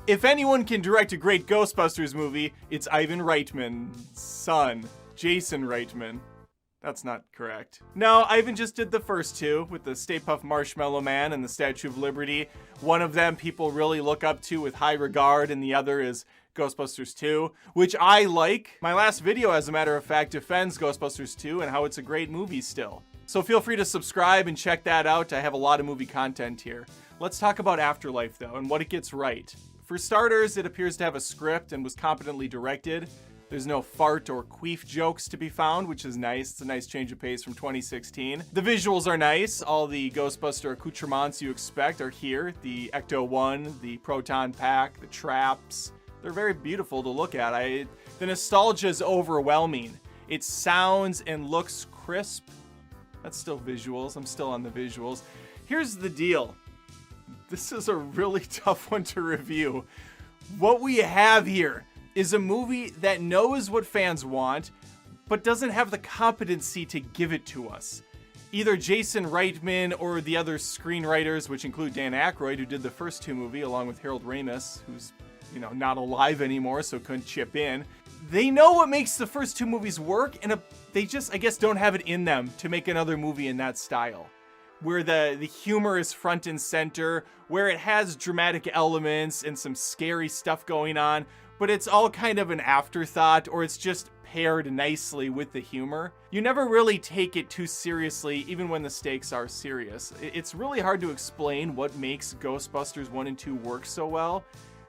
If anyone can direct a great Ghostbusters movie, it's Ivan Reitman's son, Jason Reitman. That's not correct. No, Ivan just did the first two with the Stay Puft Marshmallow Man and the Statue of Liberty. One of them people really look up to with high regard, and the other is Ghostbusters 2, which I like. My last video, as a matter of fact, defends Ghostbusters 2 and how it's a great movie still. So feel free to subscribe and check that out. I have a lot of movie content here. Let's talk about Afterlife, though, and what it gets right. For starters, it appears to have a script and was competently directed. There's no fart or queef jokes to be found, which is nice. It's a nice change of pace from 2016. The visuals are nice. All the Ghostbuster accoutrements you expect are here. The Ecto-1, the Proton Pack, the traps. They're very beautiful to look at. The nostalgia is overwhelming. It sounds and looks crisp. That's still visuals. I'm still on the visuals. Here's the deal. This is a really tough one to review. What we have here is a movie that knows what fans want, but doesn't have the competency to give it to us. Either Jason Reitman or the other screenwriters, which include Dan Aykroyd, who did the first two movies, along with Harold Ramis, who's, not alive anymore, so couldn't chip in. They know what makes the first two movies work, and they just, I guess, don't have it in them to make another movie in that style, where the humor is front and center, where it has dramatic elements and some scary stuff going on, but it's all kind of an afterthought, or it's just paired nicely with the humor. You never really take it too seriously, even when the stakes are serious. It's really hard to explain what makes Ghostbusters 1 and 2 work so well.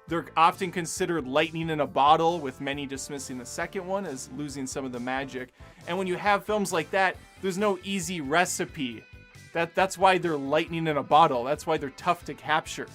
They're often considered lightning in a bottle, with many dismissing the second one as losing some of the magic. And when you have films like that, there's no easy recipe. That's why they're lightning in a bottle. That's why they're tough to capture.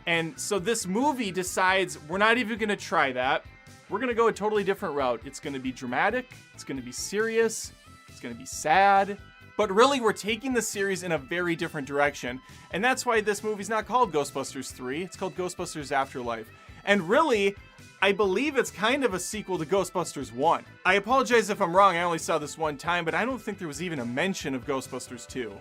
And so this movie decides, we're not even going to try that. We're going to go a totally different route. It's going to be dramatic. It's going to be serious. It's going to be sad. But really, we're taking the series in a very different direction. And that's why this movie's not called Ghostbusters 3. It's called Ghostbusters Afterlife. And really, I believe it's kind of a sequel to Ghostbusters 1. I apologize if I'm wrong. I only saw this one time, but I don't think there was even a mention of Ghostbusters 2.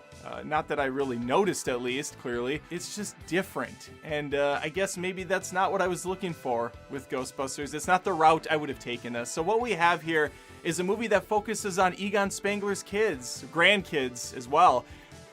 Not that I really noticed, at least, clearly. It's just different. And I guess maybe that's not what I was looking for with Ghostbusters. It's not the route I would have taken us. So what we have here is a movie that focuses on Egon Spengler's kids, grandkids as well.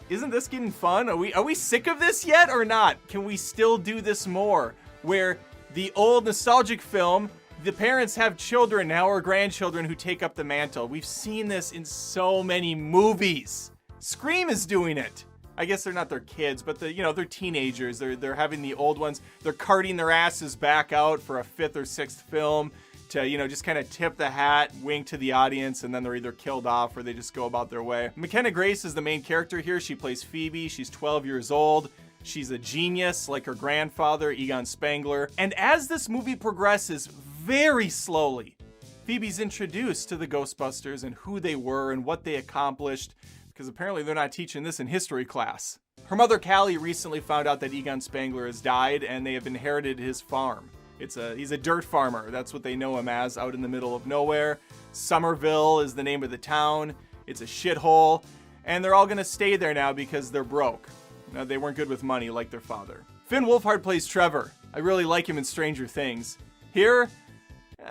Isn't this getting fun? Are we sick of this yet or not? Can we still do this more? Where the old nostalgic film, the parents have children now or grandchildren who take up the mantle. We've seen this in so many movies. Scream is doing it. I guess they're not their kids, but they're teenagers. They're having the old ones. They're carting their asses back out for a fifth or sixth film to, just kind of tip the hat, wink to the audience, and then they're either killed off or they just go about their way. Mckenna Grace is the main character here. She plays Phoebe. She's 12 years old. She's a genius, like her grandfather, Egon Spengler. And as this movie progresses, very slowly, Phoebe's introduced to the Ghostbusters and who they were and what they accomplished, because apparently they're not teaching this in history class. Her mother, Callie, recently found out that Egon Spengler has died, and they have inherited his farm. He's a dirt farmer. That's what they know him as, out in the middle of nowhere. Somerville is the name of the town. It's a shithole, and they're all gonna stay there now because they're broke. They weren't good with money like their father. Finn Wolfhard plays Trevor. I really like him in Stranger Things. Here,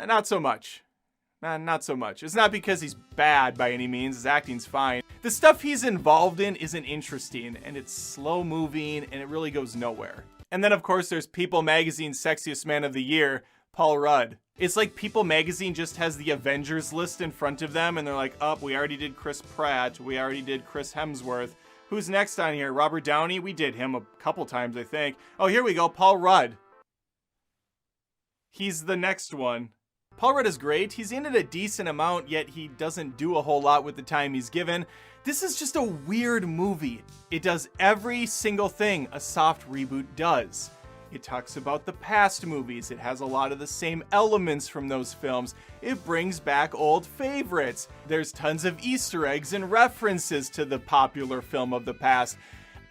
not so much. Not so much. It's not because he's bad by any means. His acting's fine. The stuff he's involved in isn't interesting, and it's slow moving, and it really goes nowhere. And then, of course, there's People Magazine's Sexiest Man of the Year, Paul Rudd. It's like People Magazine just has the Avengers list in front of them, and they're like, we already did Chris Pratt. We already did Chris Hemsworth. Who's next on here? Robert Downey? We did him a couple times, I think. Oh, here we go. Paul Rudd. He's the next one. Paul Rudd is great. He's in it a decent amount, yet he doesn't do a whole lot with the time he's given. This is just a weird movie. It does every single thing a soft reboot does. It talks about the past movies. It has a lot of the same elements from those films. It brings back old favorites. There's tons of Easter eggs and references to the popular film of the past.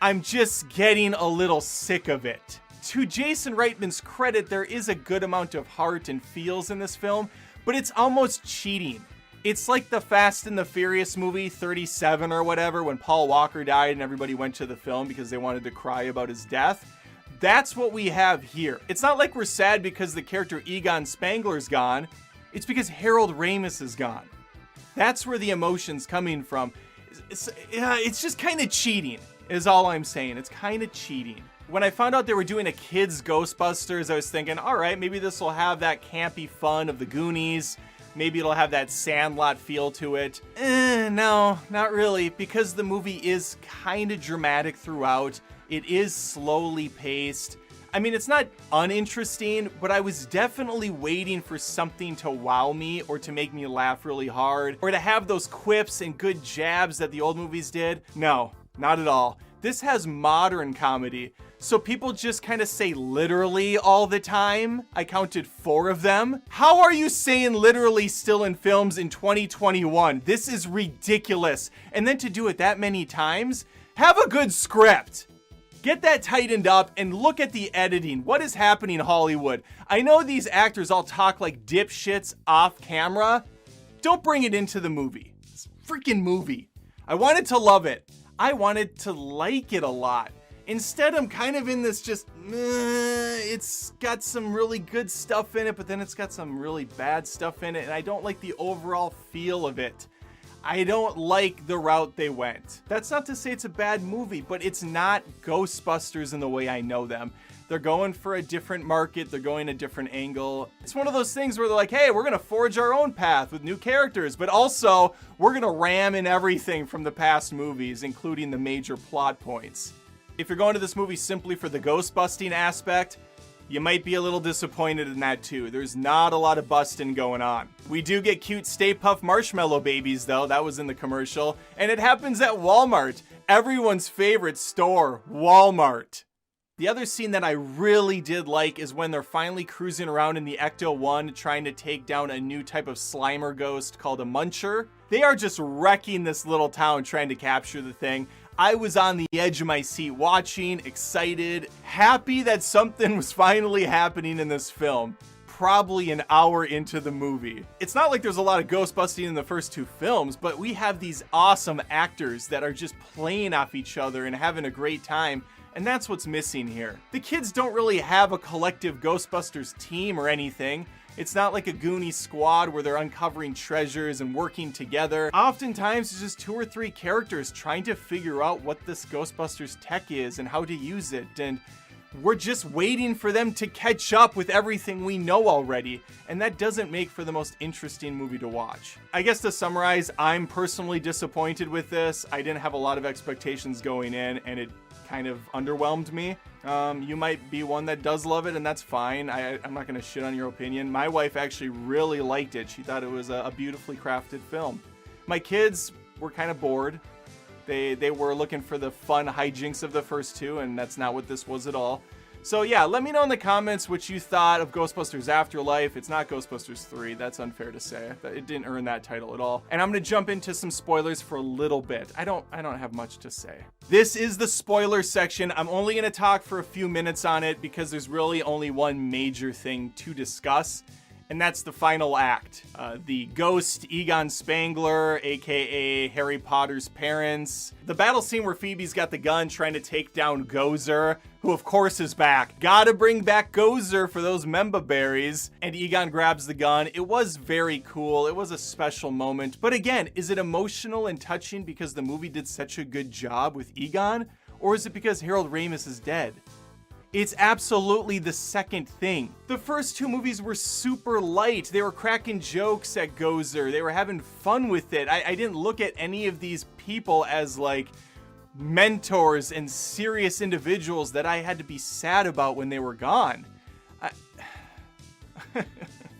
I'm just getting a little sick of it. To Jason Reitman's credit, there is a good amount of heart and feels in this film, but it's almost cheating. It's like the Fast and the Furious movie 37 or whatever, when Paul Walker died and everybody went to the film because they wanted to cry about his death. That's what we have here. It's not like we're sad because the character Egon Spangler's gone. It's because Harold Ramis is gone. That's where the emotion's coming from. It's just kind of cheating, is all I'm saying. It's kind of cheating. When I found out they were doing a kids Ghostbusters, I was thinking, all right, maybe this will have that campy fun of the Goonies. Maybe it'll have that Sandlot feel to it. No, not really, because the movie is kind of dramatic throughout. It is slowly paced. I mean, it's not uninteresting, but I was definitely waiting for something to wow me or to make me laugh really hard or to have those quips and good jabs that the old movies did. No, not at all. This has modern comedy. So people just kind of say literally all the time. I counted 4 of them. How are you saying literally still in films in 2021? This is ridiculous. And then to do it that many times, have a good script. Get that tightened up and look at the editing. What is happening, Hollywood? I know these actors all talk like dipshits off camera. Don't bring it into the movie. It's a freaking movie. I wanted to love it. I wanted to like it a lot. Instead, I'm kind of in this just, it's got some really good stuff in it, but then it's got some really bad stuff in it, and I don't like the overall feel of it. I don't like the route they went. That's not to say it's a bad movie, but it's not Ghostbusters in the way I know them. They're going for a different market. They're going a different angle. It's one of those things where they're like, hey, we're going to forge our own path with new characters, but also we're going to ram in everything from the past movies, including the major plot points. If you're going to this movie simply for the ghost busting aspect, you might be a little disappointed in that too. There's not a lot of busting going on. We do get cute Stay Puft Marshmallow babies though. That was in the commercial. And it happens at Walmart. Everyone's favorite store, Walmart. The other scene that I really did like is when they're finally cruising around in the Ecto-1 trying to take down a new type of Slimer ghost called a Muncher. They are just wrecking this little town trying to capture the thing. I was on the edge of my seat watching, excited, happy that something was finally happening in this film. Probably an hour into the movie. It's not like there's a lot of ghost busting in the first 2 films, but we have these awesome actors that are just playing off each other and having a great time, and that's what's missing here. The kids don't really have a collective Ghostbusters team or anything. It's not like a Goonies squad where they're uncovering treasures and working together. Oftentimes, it's just 2 or 3 characters trying to figure out what this Ghostbusters tech is and how to use it, and we're just waiting for them to catch up with everything we know already, and that doesn't make for the most interesting movie to watch. I guess to summarize, I'm personally disappointed with this. I didn't have a lot of expectations going in, and it kind of underwhelmed me. You might be one that does love it, and that's fine. I'm not going to shit on your opinion. My wife actually really liked it. She thought it was a beautifully crafted film. My kids were kind of bored. They were looking for the fun hijinks of the first 2, and that's not what this was at all. So yeah, let me know in the comments what you thought of Ghostbusters Afterlife. It's not Ghostbusters 3. That's unfair to say. It didn't earn that title at all. And I'm going to jump into some spoilers for a little bit. I don't have much to say. This is the spoiler section. I'm only going to talk for a few minutes on it because there's really only one major thing to discuss, and that's the final act. The ghost Egon Spangler, aka Harry Potter's parents. The battle scene where Phoebe's got the gun trying to take down Gozer, who of course is back. Gotta bring back Gozer for those Memba berries. And Egon grabs the gun. It was very cool. It was a special moment. But again, is it emotional and touching because the movie did such a good job with Egon? Or is it because Harold Ramis is dead? It's absolutely the second thing. The first 2 movies were super light. They were cracking jokes at Gozer. They were having fun with it. I didn't look at any of these people as like mentors and serious individuals that I had to be sad about when they were gone.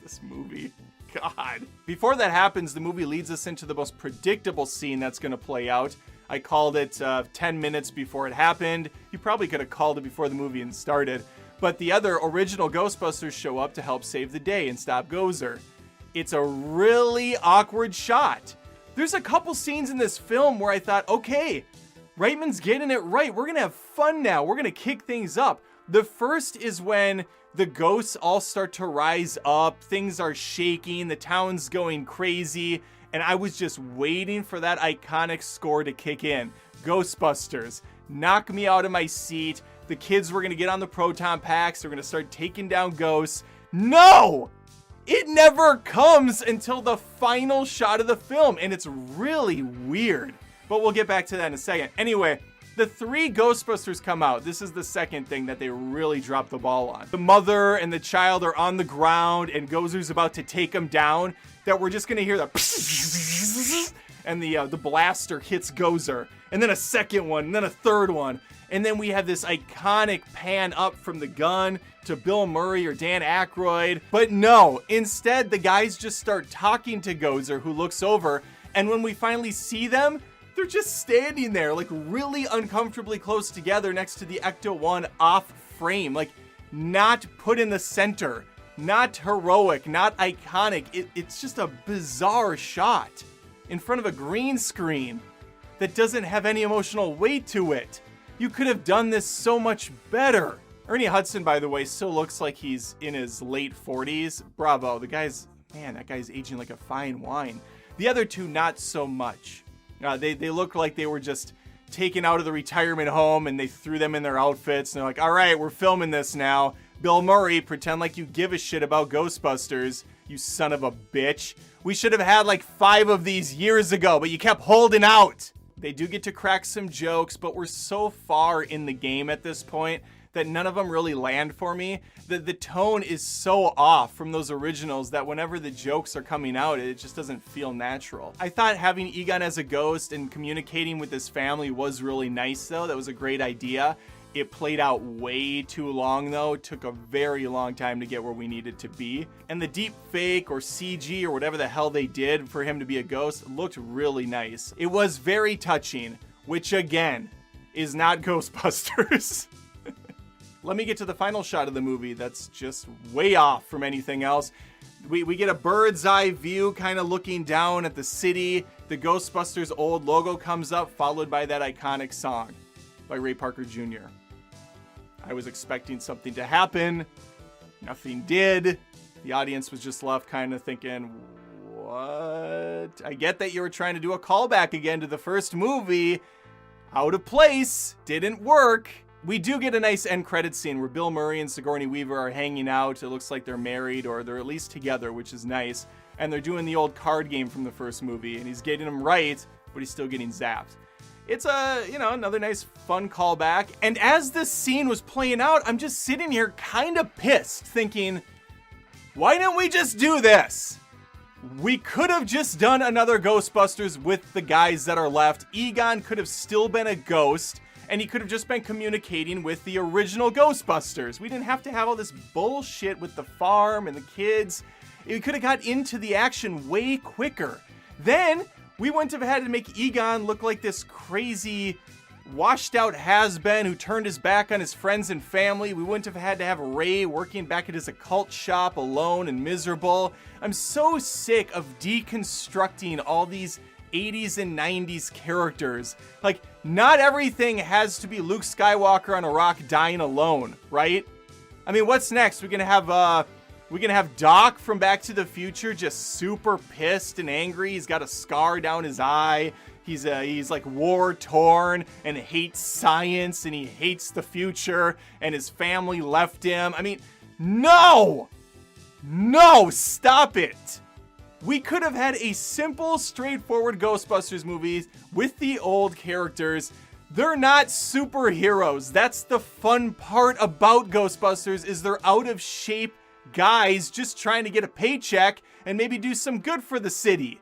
This movie, God. Before that happens, the movie leads us into the most predictable scene that's going to play out. I called it 10 minutes before it happened. You probably could have called it before the movie even started. But the other original Ghostbusters show up to help save the day and stop Gozer. It's a really awkward shot. There's a couple scenes in this film where I thought, okay, Reitman's getting it right. We're going to have fun now. We're going to kick things up. The first is when the ghosts all start to rise up. Things are shaking. The town's going crazy. And I was just waiting for that iconic score to kick in. Ghostbusters. Knock me out of my seat. the kids were going to get on the proton packs. They're going to start taking down ghosts. No! It never comes until the final shot of the film, and it's really weird. But we'll get back to that in a second. Anyway, the 3 Ghostbusters come out. This is the second thing that they really dropped the ball on. The mother and the child are on the ground, and Gozer's about to take them down. That we're just gonna hear the and the blaster hits Gozer, and then a second one, and then a third one, and then we have this iconic pan up from the gun to Bill Murray or Dan Aykroyd. But no, instead the guys just start talking to Gozer, who looks over, and when we finally see them, they're just standing there, like really uncomfortably close together next to the Ecto-1 off frame, like not put in the center, not heroic, not iconic. It's just a bizarre shot in front of a green screen that doesn't have any emotional weight to it. You could have done this so much better. Ernie Hudson, by the way, still looks like he's in his late 40s. Bravo, that guy's aging like a fine wine. The other two, not so much. They look like they were just taken out of the retirement home and they threw them in their outfits. And they're like, all right, we're filming this now. Bill Murray, pretend like you give a shit about Ghostbusters, you son of a bitch. We should have had like 5 of these years ago, but you kept holding out. They do get to crack some jokes, but we're so far in the game at this point that none of them really land for me. The tone is so off from those originals that whenever the jokes are coming out, it just doesn't feel natural. I thought having Egon as a ghost and communicating with his family was really nice though. That was a great idea. It played out way too long though. It took a very long time to get where we needed to be. And the deep fake or CG or whatever the hell they did for him to be a ghost looked really nice. It was very touching, which again, is not Ghostbusters. Let me get to the final shot of the movie that's just way off from anything else. We get a bird's eye view kind of looking down at the city. The Ghostbusters old logo comes up, followed by that iconic song by Ray Parker Jr. I was expecting something to happen. Nothing did. The audience was just left kind of thinking, what? I get that you were trying to do a callback again to the first movie. Out of place. Didn't work. We do get a nice end credit scene where Bill Murray and Sigourney Weaver are hanging out. It looks like they're married or they're at least together, which is nice. And they're doing the old card game from the first movie. And he's getting them right, but he's still getting zapped. It's another nice fun callback. And as this scene was playing out, I'm just sitting here kind of pissed thinking, why didn't we just do this? We could have just done another Ghostbusters with the guys that are left. Egon could have still been a ghost. And he could have just been communicating with the original Ghostbusters. We didn't have to have all this bullshit with the farm and the kids. We could have got into the action way quicker. Then we wouldn't have had to make Egon look like this crazy, washed out has-been who turned his back on his friends and family. We wouldn't have had to have Ray working back at his occult shop alone and miserable. I'm so sick of deconstructing all these 80s and 90s characters. Like, not everything has to be Luke Skywalker on a rock dying alone, right? I mean, what's next? We're gonna have Doc from Back to the Future just super pissed and angry. He's got a scar down his eye. He's like war torn and hates science and he hates the future and his family left him. I mean, no, stop it. We could have had a simple, straightforward Ghostbusters movie with the old characters. They're not superheroes. That's the fun part about Ghostbusters, is they're out of shape guys just trying to get a paycheck and maybe do some good for the city.